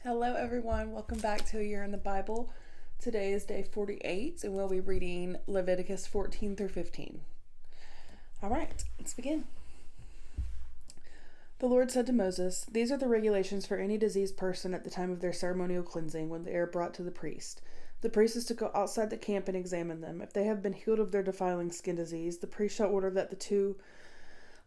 Hello, everyone. Welcome back to A Year in the Bible. Today is day 48, and we'll be reading Leviticus 14 through 15. All right, let's begin. The Lord said to Moses, "These are the regulations for any diseased person at the time of their ceremonial cleansing when they are brought to the priest. The priest is to go outside the camp and examine them. If they have been healed of their defiling skin disease, the priest shall order that the 2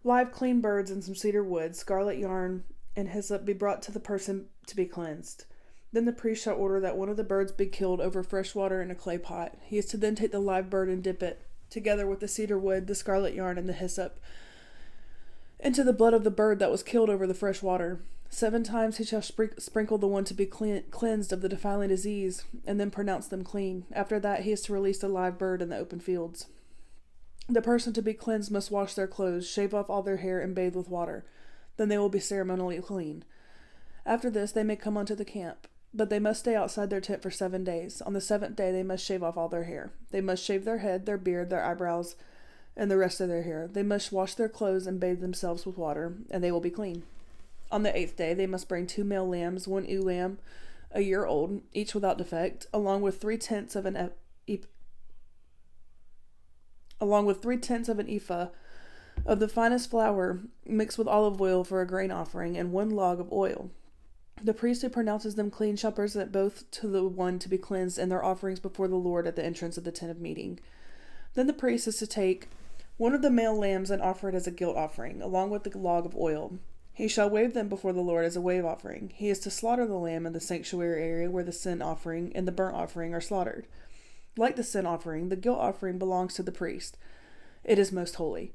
live clean birds and some cedar wood, scarlet yarn, and hyssop be brought to the person to be cleansed. Then the priest shall order that one of the birds be killed over fresh water in a clay pot. He is to then take the live bird and dip it, together with the cedar wood, the scarlet yarn, and the hyssop, into the blood of the bird that was killed over the fresh water. 7 times he shall sprinkle the one to be cleansed of the defiling disease, and then pronounce them clean. After that he is to release the live bird in the open fields. The person to be cleansed must wash their clothes, shave off all their hair, and bathe with water. Then they will be ceremonially clean. After this they may come unto the camp, but they must stay outside their tent for 7 days. On the 7th day they must shave off all their hair. They must shave their head, their beard, their eyebrows, and the rest of their hair. They must wash their clothes and bathe themselves with water, and they will be clean. On the 8th day they must bring 2 male lambs, 1 ewe lamb, a year old, each without defect, along with 3/10 of an ephah of the finest flour mixed with olive oil for a grain offering, and 1 log of oil. The priest who pronounces them clean shall present both to the one to be cleansed and their offerings before the Lord at the entrance of the tent of meeting. Then the priest is to take one of the male lambs and offer it as a guilt offering, along with the log of oil. He shall wave them before the Lord as a wave offering. He is to slaughter the lamb in the sanctuary area where the sin offering and the burnt offering are slaughtered. Like the sin offering, the guilt offering belongs to the priest. It is most holy.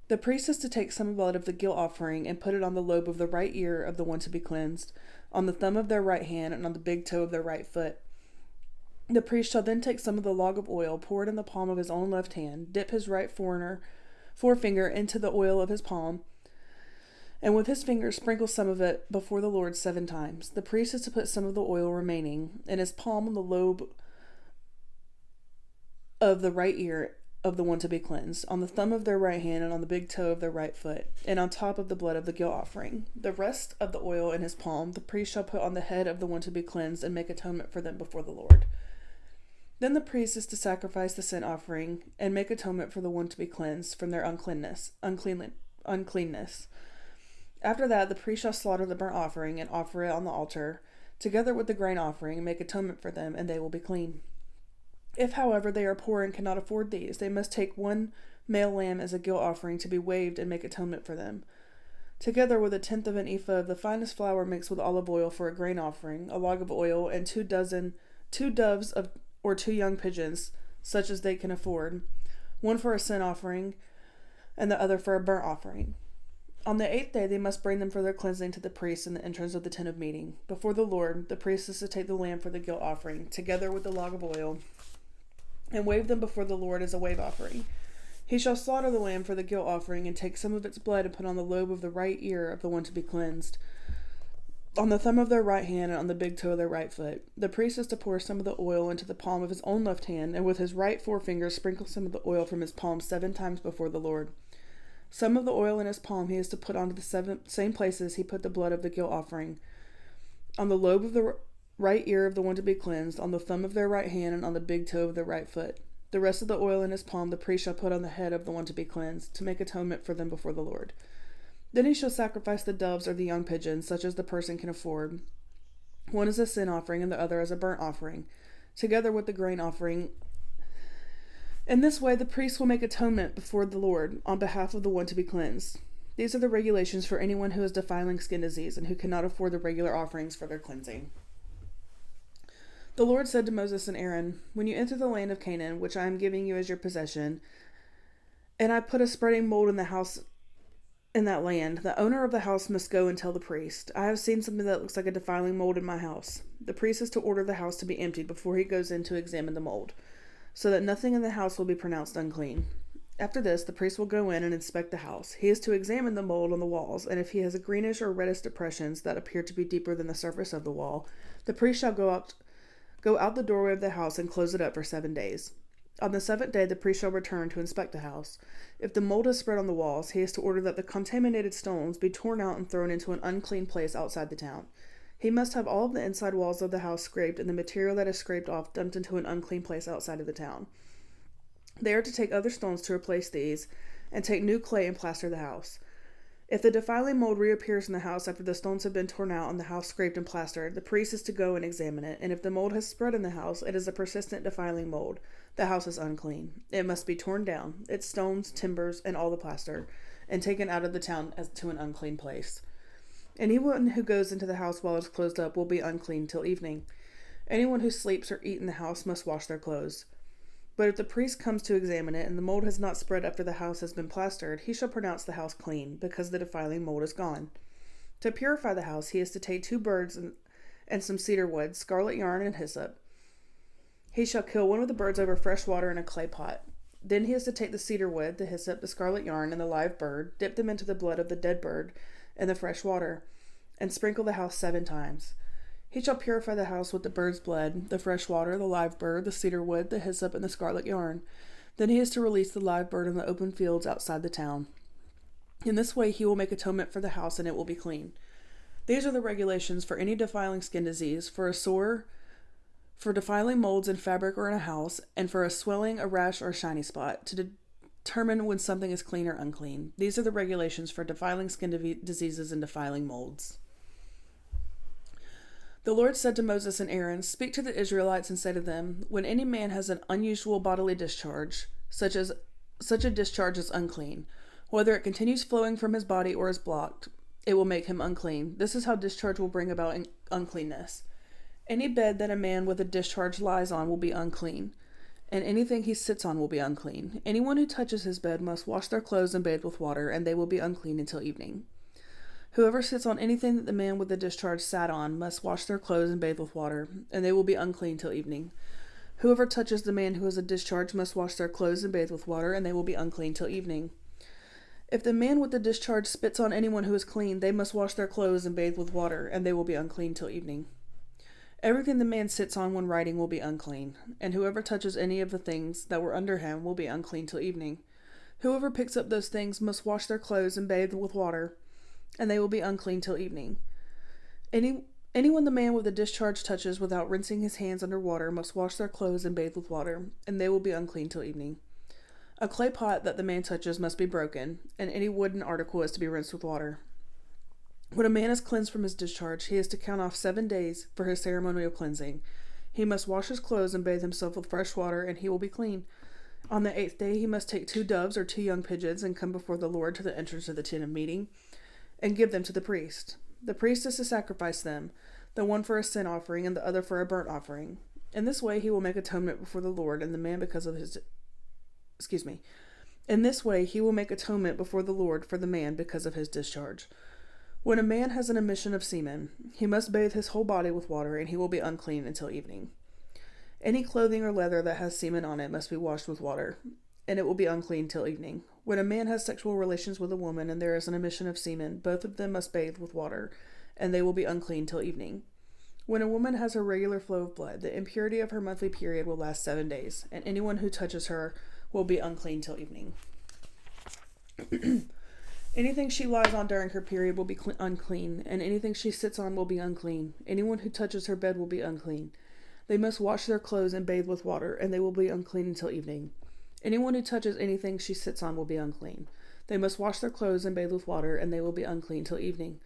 The priest is to take some blood of the guilt offering and put it on the lobe of the right ear of the one to be cleansed, on the thumb of their right hand, and on the big toe of their right foot. The priest shall then take some of the log of oil, pour it in the palm of his own left hand, dip his right forefinger into the oil of his palm, and with his fingers sprinkle some of it before the Lord 7 times. The priest is to put some of the oil remaining in his palm on the lobe of the right ear of the one to be cleansed, on the thumb of their right hand, and on the big toe of their right foot, and on top of the blood of the guilt offering. The rest of the oil in his palm the priest shall put on the head of the one to be cleansed and make atonement for them before the Lord. Then the priest is to sacrifice the sin offering and make atonement for the one to be cleansed from their uncleanness. After that the priest shall slaughter the burnt offering and offer it on the altar, together with the grain offering, and make atonement for them, and they will be clean. If, however, they are poor and cannot afford these, they must take 1 male lamb as a guilt offering to be waved and make atonement for them, together with 1/10 of an ephah of the finest flour mixed with olive oil for a grain offering, a log of oil, and 2 doves or 2 young pigeons, such as they can afford, 1 for a sin offering and the other for a burnt offering. On the 8th day they must bring them for their cleansing to the priest in the entrance of the tent of meeting. Before the Lord, the priest is to take the lamb for the guilt offering, together with the log of oil, and wave them before the Lord as a wave offering. He shall slaughter the lamb for the guilt offering, and take some of its blood and put on the lobe of the right ear of the one to be cleansed, on the thumb of their right hand, and on the big toe of their right foot. The priest is to pour some of the oil into the palm of his own left hand, and with his right forefinger sprinkle some of the oil from his palm 7 times before the Lord. Some of the oil in his palm he is to put onto the same places he put the blood of the guilt offering, on the lobe of the right ear of the one to be cleansed, on the thumb of their right hand, and on the big toe of their right foot. The rest of the oil in his palm the priest shall put on the head of the one to be cleansed, to make atonement for them before the Lord. Then he shall sacrifice the doves or the young pigeons, such as the person can afford. 1 as a sin offering, and the other as a burnt offering, together with the grain offering. In this way the priest will make atonement before the Lord on behalf of the one to be cleansed. These are the regulations for anyone who has defiling skin disease and who cannot afford the regular offerings for their cleansing. The Lord said to Moses and Aaron, "When you enter the land of Canaan, which I am giving you as your possession, and I put a spreading mold in the house in that land, the owner of the house must go and tell the priest, 'I have seen something that looks like a defiling mold in my house.' The priest is to order the house to be emptied before he goes in to examine the mold, so that nothing in the house will be pronounced unclean. After this, the priest will go in and inspect the house. He is to examine the mold on the walls, and if he has a greenish or reddish depressions that appear to be deeper than the surface of the wall, the priest shall go out the doorway of the house and close it up for 7 days. On the 7th day the priest shall return to inspect the house. If the mold is spread on the walls, he is to order that the contaminated stones be torn out and thrown into an unclean place outside the town. He must have all of the inside walls of the house scraped and the material that is scraped off dumped into an unclean place outside of the town. They are to take other stones to replace these and take new clay and plaster the house. If the defiling mold reappears in the house after the stones have been torn out and the house scraped and plastered, the priest is to go and examine it, and if the mold has spread in the house, it is a persistent defiling mold. The house is unclean. It must be torn down, its stones, timbers, and all the plaster, and taken out of the town as to an unclean place. Anyone who goes into the house while it is closed up will be unclean till evening. Anyone who sleeps or eats in the house must wash their clothes. But if the priest comes to examine it, and the mold has not spread after the house has been plastered, he shall pronounce the house clean, because the defiling mold is gone. To purify the house, he is to take 2 birds and some cedar wood, scarlet yarn, and hyssop. He shall kill one of the birds over fresh water in a clay pot. Then he is to take the cedar wood, the hyssop, the scarlet yarn, and the live bird, dip them into the blood of the dead bird and the fresh water, and sprinkle the house 7 times. He shall purify the house with the bird's blood, the fresh water, the live bird, the cedar wood, the hyssop, and the scarlet yarn. Then he is to release the live bird in the open fields outside the town. In this way he will make atonement for the house, and it will be clean. These are the regulations for any defiling skin disease, for a sore, for defiling molds in fabric or in a house, and for a swelling, a rash, or a shiny spot, to determine when something is clean or unclean. These are the regulations for defiling skin diseases and defiling molds. The Lord said to Moses and Aaron, "Speak to the Israelites and say to them, when any man has an unusual bodily discharge, such a discharge is unclean, whether it continues flowing from his body or is blocked, it will make him unclean. This is how discharge will bring about uncleanness. Any bed that a man with a discharge lies on will be unclean, and anything he sits on will be unclean. Anyone who touches his bed must wash their clothes and bathe with water, and they will be unclean until evening. Whoever sits on anything that the man with the discharge sat on must wash their clothes and bathe with water, and they will be unclean till evening. Whoever touches the man who has a discharge must wash their clothes and bathe with water, and they will be unclean till evening. If the man with the discharge spits on anyone who is clean, they must wash their clothes and bathe with water, and they will be unclean till evening. Everything the man sits on when riding will be unclean, and whoever touches any of the things that were under him will be unclean till evening. Whoever picks up those things must wash their clothes and bathe with water, and they will be unclean till evening. Anyone the man with the discharge touches without rinsing his hands under water must wash their clothes and bathe with water, and they will be unclean till evening. A clay pot that the man touches must be broken, and any wooden article is to be rinsed with water. When a man is cleansed from his discharge, he is to count off 7 days for his ceremonial cleansing. He must wash his clothes and bathe himself with fresh water, and he will be clean. On the 8th day he must take 2 doves or 2 young pigeons and come before the Lord to the entrance of the tent of meeting, and give them to the priest. The priest is to sacrifice them, the one for a sin offering and the other for a burnt offering. In this way he will make atonement before the Lord and the man because of his In this way he will make atonement before the Lord for the man because of his discharge. When a man has an emission of semen, he must bathe his whole body with water, and he will be unclean until evening. Any clothing or leather that has semen on it must be washed with water, and it will be unclean till evening. When a man has sexual relations with a woman and there is an emission of semen, both of them must bathe with water, and they will be unclean till evening. When a woman has a regular flow of blood, the impurity of her monthly period will last 7 days, and anyone who touches her will be unclean till evening. Anything she lies on during her period will be unclean, and anything she sits on will be unclean. Anyone who touches her bed will be unclean. They must wash their clothes and bathe with water, and they will be unclean until evening. Anyone who touches anything she sits on will be unclean. They must wash their clothes and bathe with water, and they will be unclean till evening.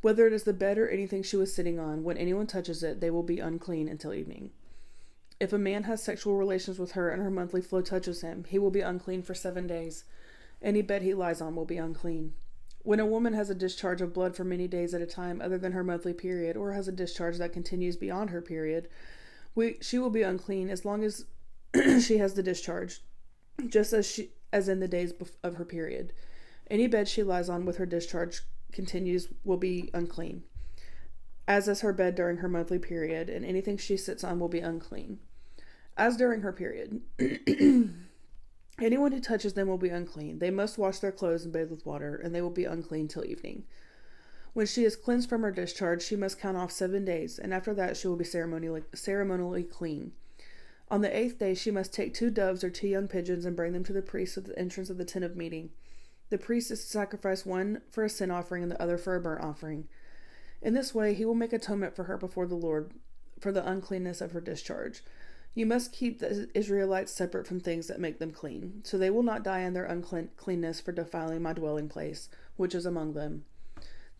Whether it is the bed or anything she was sitting on, when anyone touches it, they will be unclean until evening. If a man has sexual relations with her and her monthly flow touches him, he will be unclean for 7 days. Any bed he lies on will be unclean. When a woman has a discharge of blood for many days at a time other than her monthly period, or has a discharge that continues beyond her period, she will be unclean as long as she has the discharge, just as in the days of her period. Any bed she lies on with her discharge continues will be unclean, as is her bed during her monthly period, and anything she sits on will be unclean, as during her period. Anyone who touches them will be unclean. They must wash their clothes and bathe with water, and they will be unclean till evening. When she is cleansed from her discharge, she must count off 7 days, and after that she will be ceremonially clean. On the 8th day she must take 2 doves or 2 young pigeons and bring them to the priest at the entrance of the tent of meeting. The priest is to sacrifice one for a sin offering and the other for a burnt offering. In this way, he will make atonement for her before the Lord for the uncleanness of her discharge. You must keep the Israelites separate from things that make them clean, so they will not die in their uncleanness for defiling my dwelling place, which is among them.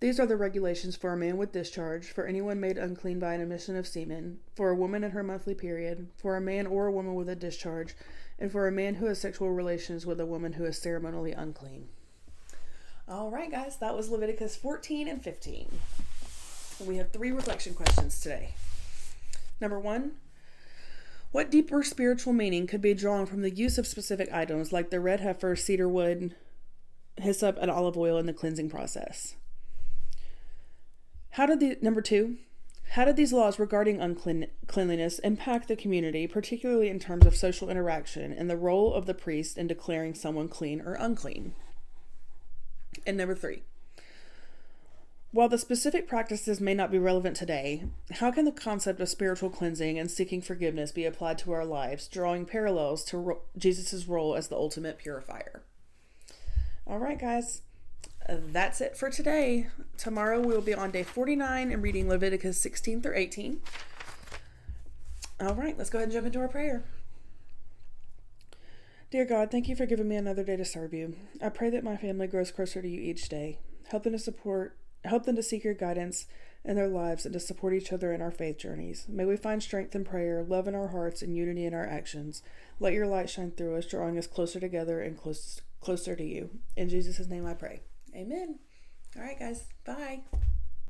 These are the regulations for a man with discharge, for anyone made unclean by an emission of semen, for a woman in her monthly period, for a man or a woman with a discharge, and for a man who has sexual relations with a woman who is ceremonially unclean. All right, guys, that was Leviticus 14 and 15. We have 3 reflection questions today. Number 1, what deeper spiritual meaning could be drawn from the use of specific items like the red heifer, cedar wood, hyssop, and olive oil in the cleansing process? Number 2, how did these laws regarding uncleanliness impact the community, particularly in terms of social interaction and the role of the priest in declaring someone clean or unclean? And number 3, while the specific practices may not be relevant today, how can the concept of spiritual cleansing and seeking forgiveness be applied to our lives, drawing parallels to Jesus' role as the ultimate purifier? All right, guys, that's it for today. Tomorrow we will be on day 49 and reading Leviticus 16 through 18. All right, let's go ahead and jump into our prayer. Dear God, thank you for giving me another day to serve you. I pray that my family grows closer to you each day. Help them to seek your guidance in their lives and to support each other in our faith journeys. May we find strength in prayer, love in our hearts, and unity in our actions. Let your light shine through us, drawing us closer together and closer to you. In Jesus' name I pray. Amen. All right, guys. Bye.